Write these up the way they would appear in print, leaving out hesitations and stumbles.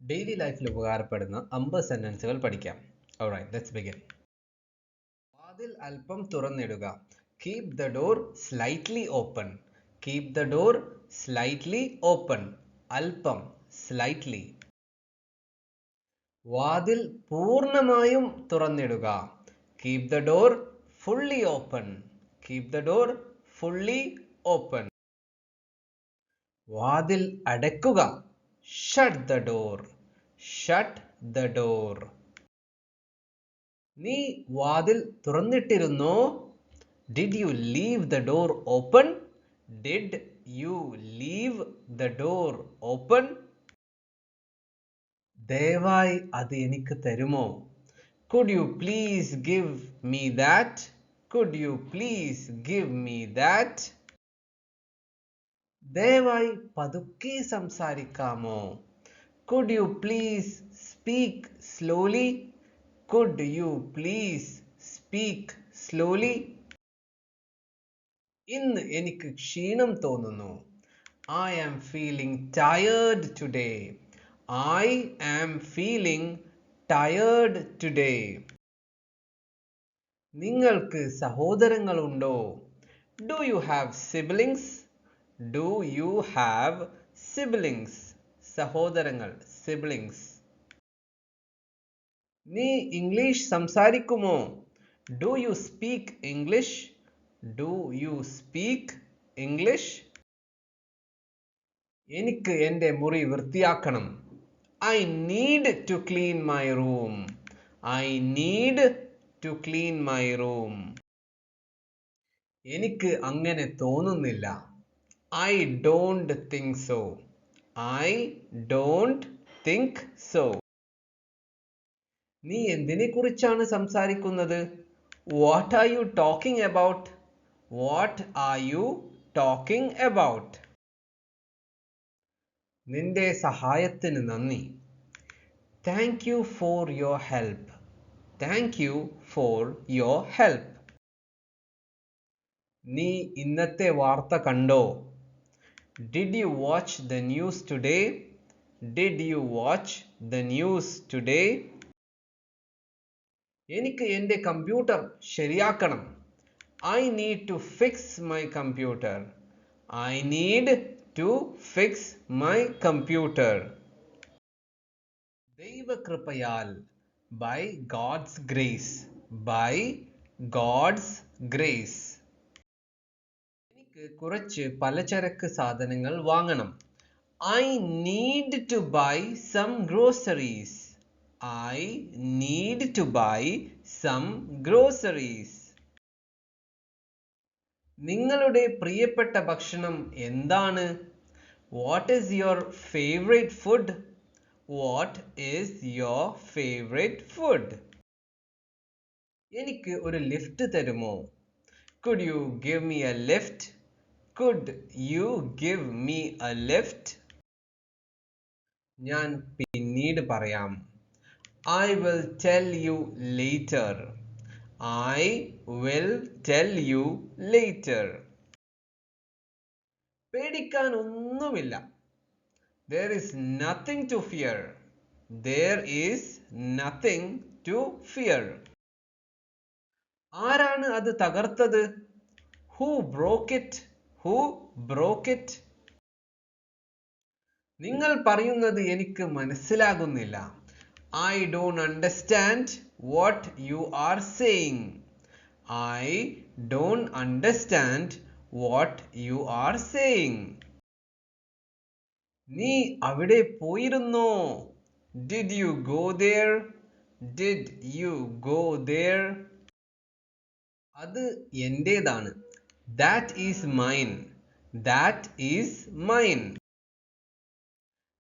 Daily ലൈഫിൽ ഉപകാരപ്പെടുന്ന 50 സെന്റൻസുകൾ പഠിക്കാം. Alright, let's begin. വാതിൽ അല്പം തുറന്നിടുക. Keep the door slightly open. Keep the door slightly open. അല്പം, slightly. വാതിൽ പൂർണ്ണമായും തുറന്നിടുക. Keep the door fully open. Keep the door fully open. വാതിൽ അടയ്ക്കുക. Shut the door. Shut the door. നീ വാതിൽ തുറന്നിട്ടിരുന്നോ? Did you leave the door open? Did you leave the door open? ദയവായി അത് എനിക്ക് തരുമോ? Could you please give me that? Could you please give me that? ദയവായി പതുക്കെ സംസാരിക്കാമോ? Could you please speak slowly? Could you please speak slowly? ഇന്ന് എനിക്ക് ക്ഷീണം തോന്നുന്നു. I am feeling tired today. I am feeling tired today. നിങ്ങൾക്ക് സഹോദരങ്ങളുണ്ടോ? Do you have siblings? Do you have siblings? സഹോദരങ്ങൾ, siblings. നീ English സംസാരിക്കുമോ? Do you speak English? Do you speak English? എനിക്ക് എൻ്റെ മുറി വൃത്തിയാക്കണം. I need to clean my room. I need to clean my room. എനിക്ക് അങ്ങനെ തോന്നുന്നില്ല. I don't think so. I don't think so. നീ എന്തിനെക്കുറിച്ചാണ് സംസാരിക്കുന്നത്? What are you talking about? What are you talking about? നിന്റെ സഹായത്തിന് നന്ദി. Thank you for your help. Thank you for your help. നീ ഇന്നത്തെ വാർത്ത കണ്ടോ? Did you watch the news today? Did you watch the news today? എനിക്ക് എൻ്റെ computer ശരിയാക്കണം. I need to fix my computer. I need to fix my computer. ദൈവകൃപയാൽ, by God's grace. By God's grace. എനിക്ക് കുറച്ച് പലചരക്ക് സാധനങ്ങൾ വാങ്ങണം. I need to buy some groceries. I need to buy some groceries. നിങ്ങളുടെ പ്രിയപ്പെട്ട ഭക്ഷണം എന്താണ്? What is your favorite food? What is your favorite food? എനിക്ക് ഒരു ലിഫ്റ്റ് തരുമോ? Could you give me a lift? Could you give me a lift? ഞാൻ പിന്നീട് പറയാം. I will tell you later. I will tell you later. പേടിക്കാൻ ഒന്നുമില്ല. There is nothing to fear. There is nothing to fear. ആരാണ് അത് തകർത്തത്? Who broke it? Who broke it? നിങ്ങൾ പറയുന്നത് എനിക്ക് മനസ്സിലാകുന്നില്ല. I don't understand what you are saying. I don't understand what you are saying. നീ അവിടെ പോയിരുന്നോ? Did you go there? Did you go there? അത് എന്റേതാണ്. That is mine. That is mine.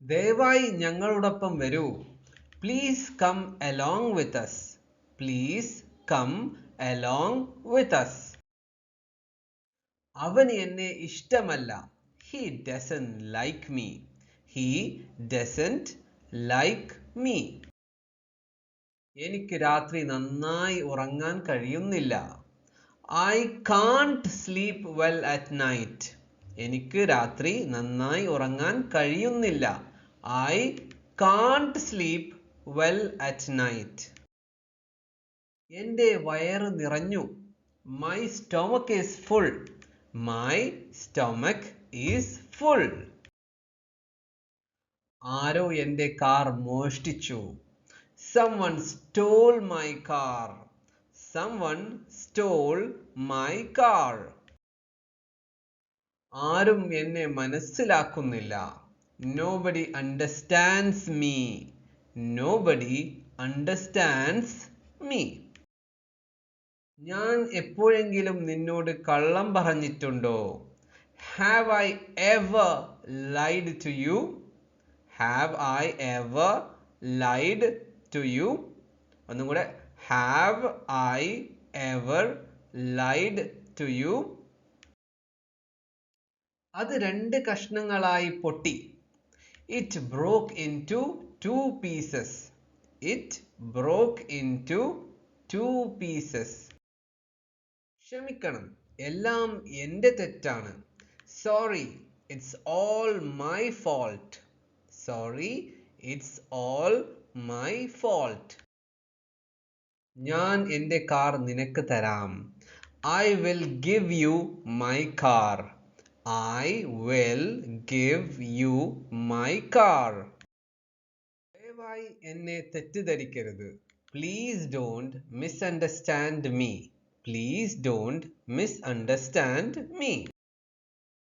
ദയവായി ഞങ്ങളോടൊപ്പം വരൂ. Please come along with us. Please come along with us. അവന് എന്നെ ഇഷ്ടമല്ല. He doesn't like me. He doesn't like me. എനിക്ക് രാത്രി നന്നായി ഉറങ്ങാൻ കഴിയുന്നില്ല. I can't sleep well at night. എനിക്ക് രാത്രി നന്നായി ഉറങ്ങാൻ കഴിയുന്നില്ല. I can't sleep well at night. എൻ്റെ വയറ് നിറഞ്ഞു. My stomach is full. My stomach is full. ആരോ എൻ്റെ കാർ മോഷ്ടിച്ചു. Someone stole my car. Someone stole my car. ആരും എന്നെ മനസ്സിലാക്കുന്നില്ല. Nobody understands me. Nobody understands me. ഞാൻ എപ്പോഴെങ്കിലും നിന്നോട് കള്ളം പറഞ്ഞിട്ടുണ്ടോ? Have I ever lied to you? Have I ever lied to you? ഒന്നും കൂടെ. Have I ever lied to you? അത് രണ്ട് കഷ്ണങ്ങളായി പൊട്ടി. It broke into two pieces. It broke into two pieces. ക്ഷമിക്കണം, എല്ലാം എൻ്റെ തെറ്റാണ്. Sorry, it's all my fault. Sorry, it's all my fault. ഞാൻ എൻ്റെ കാർ നിനക്ക് തരാം. I will give you my car. I will give you my car. ദയവായി എന്നെ തെറ്റിദ്ധരിക്കരുത്. Please don't misunderstand me. Please don't misunderstand me.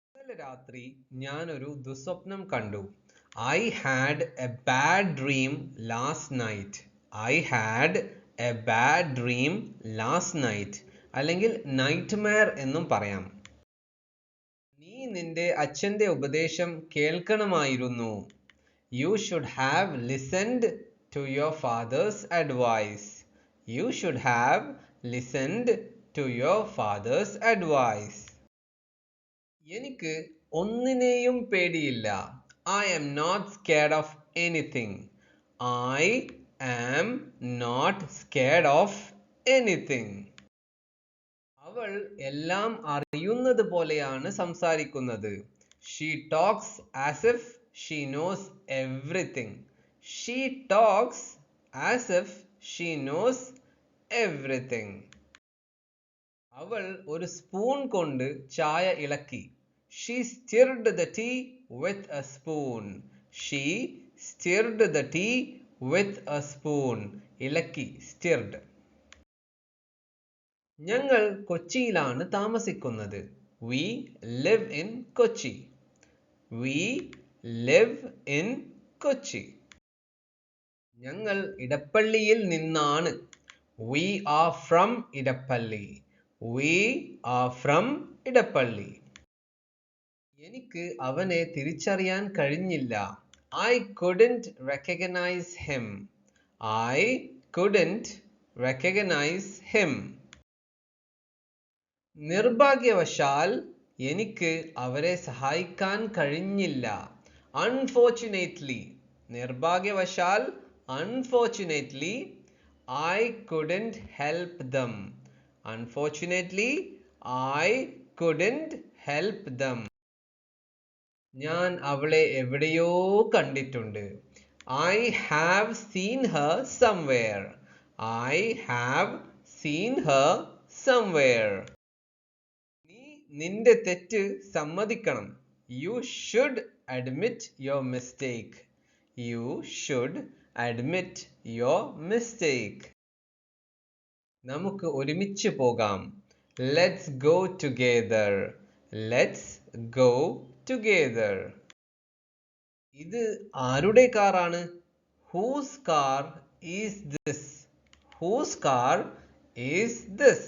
ഇന്നലെ രാത്രി ഞാനൊരു ദുസ്വപ്നം കണ്ടു. I had a bad dream last night. I had a bad dream last night. അല്ലെങ്കിൽ nightmare എന്നും പറയാം. നീ നിന്റെ അച്ഛന്റെ ഉപദേശം കേൾക്കണമായിരുന്നു. You should have listened to your father's advice. You should have listened to your father's advice. എനിക്ക് ഒന്നിനെയും പേടിയില്ല. I am not scared of anything. I am not scared of anything. അവൾ എല്ലാം അറിയുന്നത് പോലെയാണ് സംസാരിക്കുന്നത്. She talks as if she knows everything. She talks as if she knows everything. അവൾ ഒരു സ്പൂൺ കൊണ്ട് ചായ ഇളക്കി. She stirred the tea with a spoon. She stirred the tea with a spoon. ഇളക്കി, stirred. ഞങ്ങൾ കൊച്ചിയിലാണ് താമസിക്കുന്നത്. We live in Kochi. We live in Kochi. ഞങ്ങൾ ഇടപ്പള്ളിയിൽ നിന്നാണ്. We are from Edappally. We are from Edappally. എനിക്ക് അവനെ തിരിച്ചറിയാൻ കഴിഞ്ഞില്ല. I couldn't recognize him. I couldn't recognize him. നിർഭാഗ്യവശാൽ എനിക്ക് അവരെ സഹായിക്കാൻ കഴിഞ്ഞില്ല. Unfortunately. നിർഭാഗ്യവശാൽ unfortunately I couldn't help them. Unfortunately I couldn't help them. ഞാൻ അവളെ എവിടെയോ കണ്ടിട്ടുണ്ട്. I have seen her somewhere. I have seen her somewhere. നീ നിന്റെ തെറ്റ് സമ്മതിക്കണം. You should admit your mistake. You should admit your mistake. നമുക്ക് ഒരുമിച്ച് പോകാം. Let's go together. Let's go together. ഇത് ആരുടെ കാറാണ്? Whose car is this? Whose car is this?